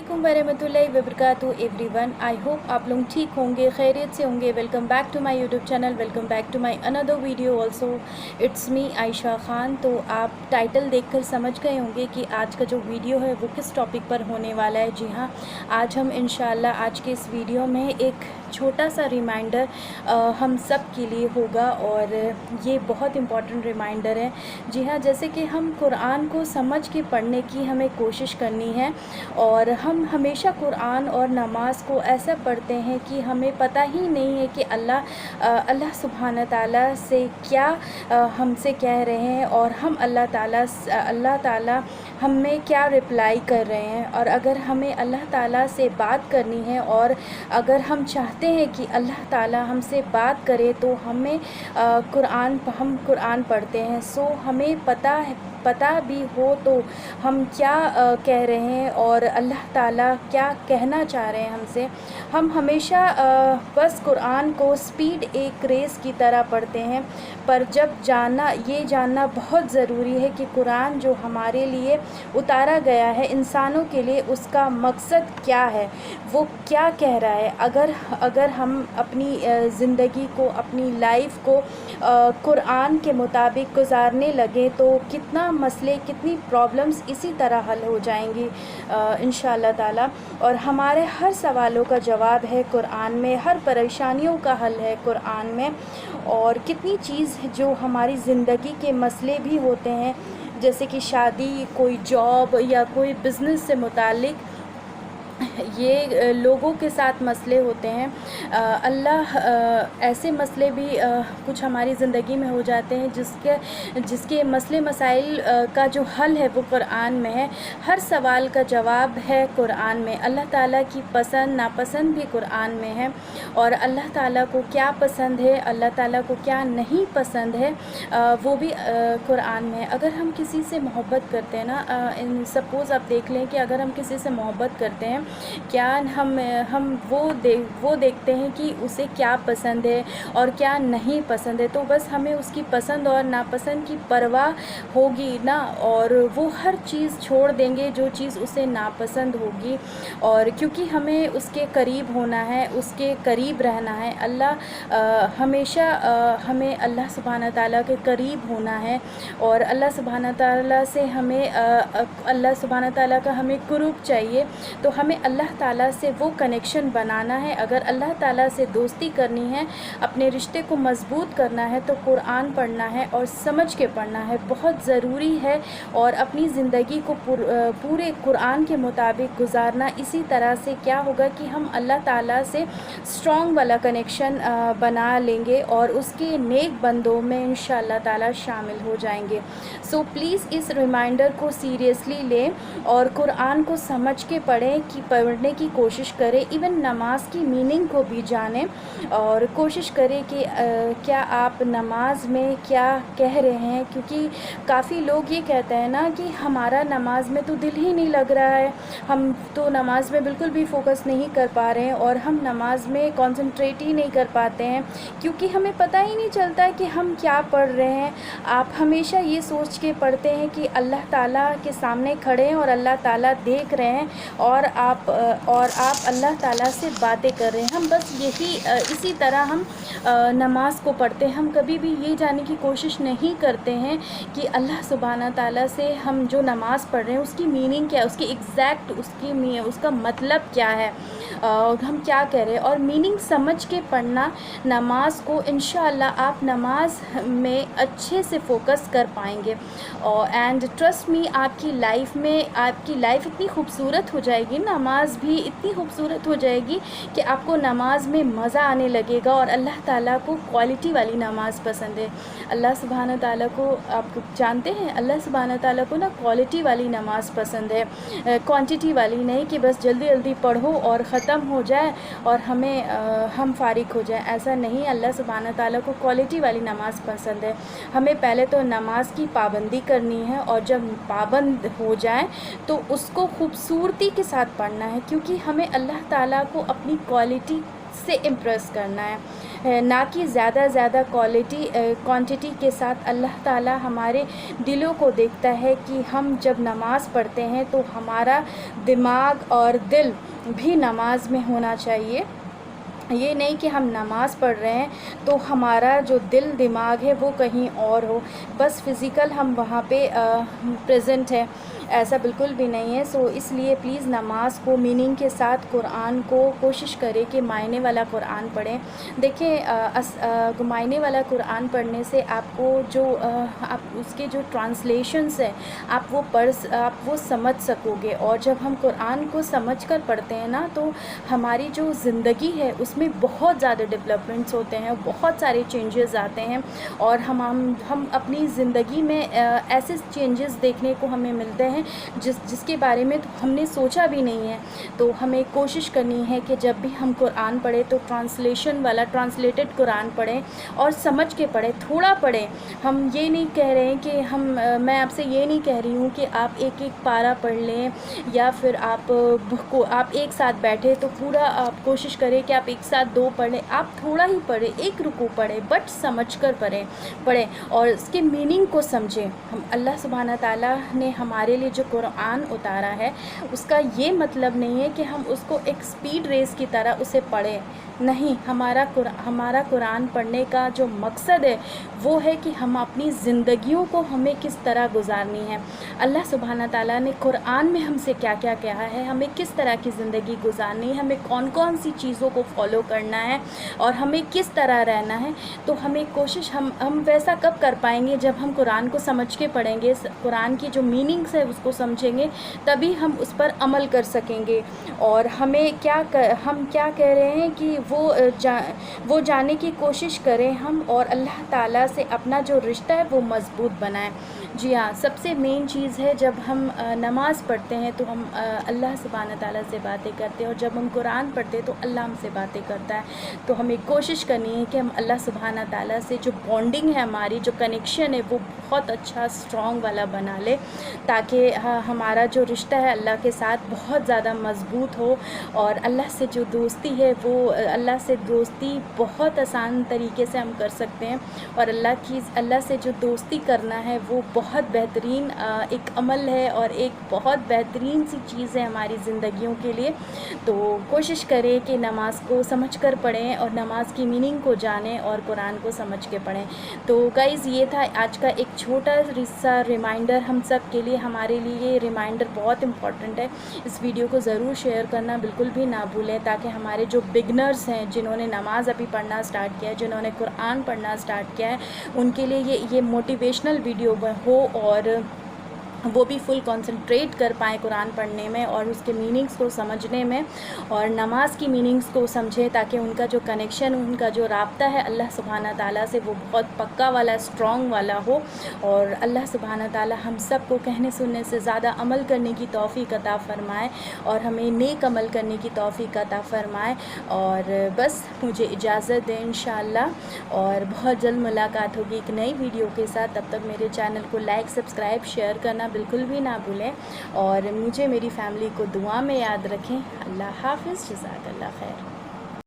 अस्सलामुअलैकुम वरहमतुल्लाहि वबरकातुहू everyone. I hope आप लोग ठीक होंगे, खैरियत से होंगे। Welcome back to my YouTube channel, welcome back to my another video also. It's me Ayesha Khan. तो आप टाइटल देखकर समझ गए होंगे कि आज का जो वीडियो है वो किस टॉपिक पर होने वाला है। जी हाँ, आज हम इंशाल्लाह आज के इस वीडियो में एक छोटा सा रिमाइंडर हम सब के लिए होगा और ये बहुत इम्पॉर्टेंट रिमाइंडर है। जी हाँ, जैसे कि हम कुरान को समझ के पढ़ने की हमें कोशिश करनी है और हम हमेशा कुरान और नमाज को ऐसा पढ़ते हैं कि हमें पता ही नहीं है कि अल्लाह सुब्हान ताला से क्या हमसे कह रहे हैं और हम अल्लाह ताला हमें क्या रिप्लाई कर रहे हैं। और अगर हमें अल्लाह ताला से बात करनी है और अगर हम चाहते हैं कि अल्लाह ताला हमसे बात करे तो हम कुरान पढ़ते हैं। सो हमें पता भी हो तो हम क्या कह रहे हैं और अल्लाह ताला क्या कहना चाह रहे हैं हमसे। हम हमेशा बस कुरान को स्पीड एक रेस की तरह पढ़ते हैं, पर जब ये जानना बहुत ज़रूरी है कि कुरान जो हमारे लिए उतारा गया है इंसानों के लिए, उसका मकसद क्या है, वो क्या कह रहा है। अगर हम अपनी ज़िंदगी को, अपनी लाइफ को कुरान के मुताबिक गुजारने लगे तो कितना मसले, कितनी प्रॉब्लम्स इसी तरह हल हो जाएंगी इंशाअल्लाह ताला। और हमारे हर सवालों का जवाब है कुरान में, हर परेशानियों का हल है कुरान में। और कितनी चीज़ जो हमारी ज़िंदगी के मसले भी होते हैं, जैसे कि शादी, कोई जॉब या कोई बिज़नेस से मुतालिक ये लोगों के साथ मसले होते हैं। ऐसे मसले भी कुछ हमारी ज़िंदगी में हो जाते हैं जिसके मसले मसाइल का जो हल है वो कुरान में है। हर सवाल का जवाब है कुरान में। अल्लाह ताला की पसंद नापसंद भी कुरान में है और अल्लाह ताला को क्या पसंद है, अल्लाह ताला को क्या नहीं पसंद है, वो भी कुरान में है। अगर हम किसी से मोहब्बत करते हैं ना, सपोज़ आप देख लें कि अगर हम किसी से मोहब्बत करते हैं, क्या हम वो देखते हैं कि उसे क्या पसंद है और क्या नहीं पसंद है। तो बस हमें उसकी पसंद और नापसंद की परवाह होगी ना, और वो हर चीज़ छोड़ देंगे जो चीज़ उसे नापसंद होगी। और क्योंकि हमें उसके करीब होना है, उसके करीब रहना है, हमेशा हमें अल्लाह सुब्हान ताला के करीब होना है और अल्लाह सुब्हान ताला से अल्लाह सुब्हान ताला का हमें कुर्ब चाहिए। तो हमें अल्लाह ताला से वो कनेक्शन बनाना है। अगर अल्लाह ताला से दोस्ती करनी है, अपने रिश्ते को मज़बूत करना है, तो कुरान पढ़ना है और समझ के पढ़ना है, बहुत ज़रूरी है। और अपनी ज़िंदगी को पूरे कुरान के मुताबिक गुजारना। इसी तरह से क्या होगा कि हम अल्लाह ताला से स्ट्रॉन्ग वाला कनेक्शन बना लेंगे और उसके नेक बंदों में इंशाअल्लाह ताला शामिल हो जाएंगे। सो प्लीज़ इस रिमाइंडर को सीरियसली लें और कुरान को समझ के पढ़ने की कोशिश करें। इवन नमाज की मीनिंग को भी जानें और कोशिश करें कि क्या आप नमाज में क्या कह रहे हैं। क्योंकि काफ़ी लोग ये कहते हैं ना कि हमारा नमाज में तो दिल ही नहीं लग रहा है, हम तो नमाज में बिल्कुल भी फोकस नहीं कर पा रहे हैं और हम नमाज में कंसंट्रेट ही नहीं कर पाते हैं क्योंकि हमें पता ही नहीं चलता है कि हम क्या पढ़ रहे हैं। आप हमेशा ये सोच के पढ़ते हैं कि अल्लाह ताला के सामने खड़े हैं और अल्लाह ताला देख रहे हैं और आप अल्लाह ताला से बातें कर रहे हैं। हम बस इसी तरह हम नमाज को पढ़ते हैं। हम कभी भी ये जानने की कोशिश नहीं करते हैं कि अल्लाह सुब्हान ताला से हम जो नमाज़ पढ़ रहे हैं उसकी मीनिंग क्या है, उसकी एग्जैक्ट उसका मतलब क्या है, हम क्या कह रहे हैं। और मीनिंग समझ के पढ़ना नमाज को, इंशाअल्लाह आप नमाज में अच्छे से फोकस कर पाएंगे। और एंड ट्रस्ट मी, आपकी लाइफ इतनी खूबसूरत हो जाएगी, नमाज भी इतनी खूबसूरत हो जाएगी कि आपको नमाज में मज़ा आने लगेगा। और अल्लाह ताला को क्वालिटी वाली नमाज पसंद है। अल्लाह सुब्हान ताला को आप जानते हैं, अल्लाह सुब्हान ताला को ना क्वालिटी वाली नमाज पसंद है, क्वांटिटी वाली नहीं कि बस जल्दी जल्दी पढ़ो और ख़त्म हो जाए और हम फारिग हो जाए। ऐसा नहीं, अल्लाह सुब्हान ताला को क्वालिटी वाली नमाज पसंद है। हमें पहले तो नमाज की पाबंदी करनी है और जब पाबंद हो जाए तो उसको खूबसूरती के साथ पढ़ना है क्योंकि हमें अल्लाह ताला को अपनी क्वालिटी से इम्प्रेस करना है। ہے، نہ کہ زیادہ کوانٹٹی کے ساتھ۔ اللہ تعالیٰ ہمارے دلوں کو دیکھتا ہے کہ ہم جب نماز پڑھتے ہیں تو ہمارا دماغ اور دل بھی نماز میں ہونا چاہیے۔ یہ نہیں کہ ہم نماز پڑھ رہے ہیں تو ہمارا جو دل دماغ ہے وہ کہیں اور ہو، بس فزیکل ہم وہاں پہ پریزنٹ ہیں، ایسا بالکل بھی نہیں ہے۔ سو اس لیے پلیز نماز کو میننگ کے ساتھ، قرآن کو کوشش کریں کہ معنی والا قرآن پڑھیں۔ دیکھیں معنی والا قرآن پڑھنے سے آپ کو جو آپ اس کے جو ٹرانسلیشنس ہیں آپ وہ سمجھ سکو گے، اور جب ہم قرآن کو سمجھ کر پڑھتے ہیں نا تو ہماری جو زندگی ہے اس میں بہت زیادہ ڈیولپمنٹس ہوتے ہیں، بہت سارے چینجز آتے ہیں، اور ہم اپنی زندگی میں ایسے چینجز دیکھنے کو ہمیں ملتے ہیں جس کے بارے میں تو ہم نے سوچا بھی نہیں ہے۔ تو ہمیں کوشش کرنی ہے کہ جب بھی ہم قرآن پڑھیں تو ٹرانسلیٹڈ قرآن پڑھیں اور سمجھ کے پڑھیں، تھوڑا پڑھیں۔ ہم یہ نہیں کہہ رہے ہیں کہ میں آپ سے یہ نہیں کہہ رہی ہوں کہ آپ ایک پارہ پڑھ لیں، یا پھر آپ ایک ساتھ بیٹھے تو پورا آپ کوشش کریں کہ آپ ایک ساتھ 2 پڑھ لیں۔ آپ تھوڑا ہی پڑھیں، ایک رکوع پڑھیں، بٹ سمجھ کر پڑھیں اور اس کے میننگ کو سمجھیں۔ اللہ سبحانہ تعالیٰ نے ہمارے لیے جو قرآن اتارا ہے اس کا یہ مطلب نہیں ہے کہ ہم اس کو ایک سپیڈ ریس کی طرح اسے پڑھیں، نہیں۔ ہمارا قرآن پڑھنے کا جو مقصد ہے وہ ہے کہ ہم اپنی زندگیوں کو ہمیں کس طرح گزارنی ہے۔ اللہ سبحانہ تعالیٰ نے قرآن میں ہم سے کیا کیا کہا ہے، ہمیں کس طرح کی زندگی گزارنی ہے، ہمیں کون کون سی چیزوں کو فالو کرنا ہے اور ہمیں کس طرح رہنا ہے۔ تو ہمیں کوشش ہم ویسا کب کر پائیں گے جب ہم قرآن کو سمجھ کے پڑھیں گے، قرآن کی جو میننگس ہے اس کو سمجھیں گے، تبھی ہم اس پر عمل کر سکیں گے۔ اور ہم کیا کہہ رہے ہیں کہ وہ جانے کی کوشش کریں ہم، اور اللہ تعالیٰ سے اپنا جو رشتہ ہے وہ مضبوط بنائیں۔ جی ہاں، سب سے مین چیز ہے جب ہم نماز پڑھتے ہیں تو ہم اللہ سبحانہ تعالیٰ سے باتیں کرتے ہیں، اور جب ہم قرآن پڑھتے ہیں تو اللہ ہم سے باتیں کرتا ہے۔ تو ہمیں کوشش کرنی ہے کہ ہم اللہ سبحانہ تعالیٰ سے جو بانڈنگ ہے، ہماری جو کنیکشن ہے وہ بہت اچھا اسٹرانگ والا بنا لے، تاکہ ہمارا جو رشتہ ہے اللہ کے ساتھ بہت زیادہ مضبوط ہو، اور اللہ سے جو دوستی ہے وہ اللہ سے دوستی بہت آسان طریقے سے ہم کر سکتے ہیں، اور اللہ سے جو دوستی کرنا ہے وہ بہت بہترین ایک عمل ہے اور ایک بہت بہترین سی چیز ہے ہماری زندگیوں کے لیے۔ تو کوشش کریں کہ نماز کو سمجھ کر پڑھیں اور نماز کی میننگ کو جانیں اور قرآن کو سمجھ کے پڑھیں۔ تو گائز یہ تھا آج کا ایک چھوٹا سا ریمائنڈر ہم سب کے لیے، ہمارے لیے یہ ریمائنڈر بہت امپورٹنٹ ہے۔ اس ویڈیو کو ضرور شیئر کرنا بالکل بھی نہ بھولیں، تاکہ ہمارے جو بگنرز ہیں، جنہوں نے نماز ابھی پڑھنا سٹارٹ کیا ہے، جنہوں نے قرآن پڑھنا سٹارٹ کیا ہے، ان کے لیے یہ موٹیویشنل ویڈیو ہو، اور وہ بھی فل کنسنٹریٹ کر پائیں قرآن پڑھنے میں اور اس کے میننگز کو سمجھنے میں، اور نماز کی میننگز کو سمجھیں، تاکہ ان کا جو کنیکشن، ان کا جو رابطہ ہے اللہ سبحانہ تعالیٰ سے وہ بہت پکا والا، اسٹرانگ والا ہو، اور اللہ سبحانہ تعالیٰ ہم سب کو کہنے سننے سے زیادہ عمل کرنے کی توفیق عطا فرمائے، اور ہمیں نیک عمل کرنے کی توفیق عطا فرمائے۔ اور بس مجھے اجازت دیں انشاءاللہ، اور بہت جلد ملاقات ہوگی ایک نئی ویڈیو کے ساتھ۔ تب تک میرے چینل کو لائک، سبسکرائب، شیئر کرنا بالکل بھی نہ بھولیں، اور مجھے، میری فیملی کو دعا میں یاد رکھیں۔ اللہ حافظ، جزاک اللہ خیر۔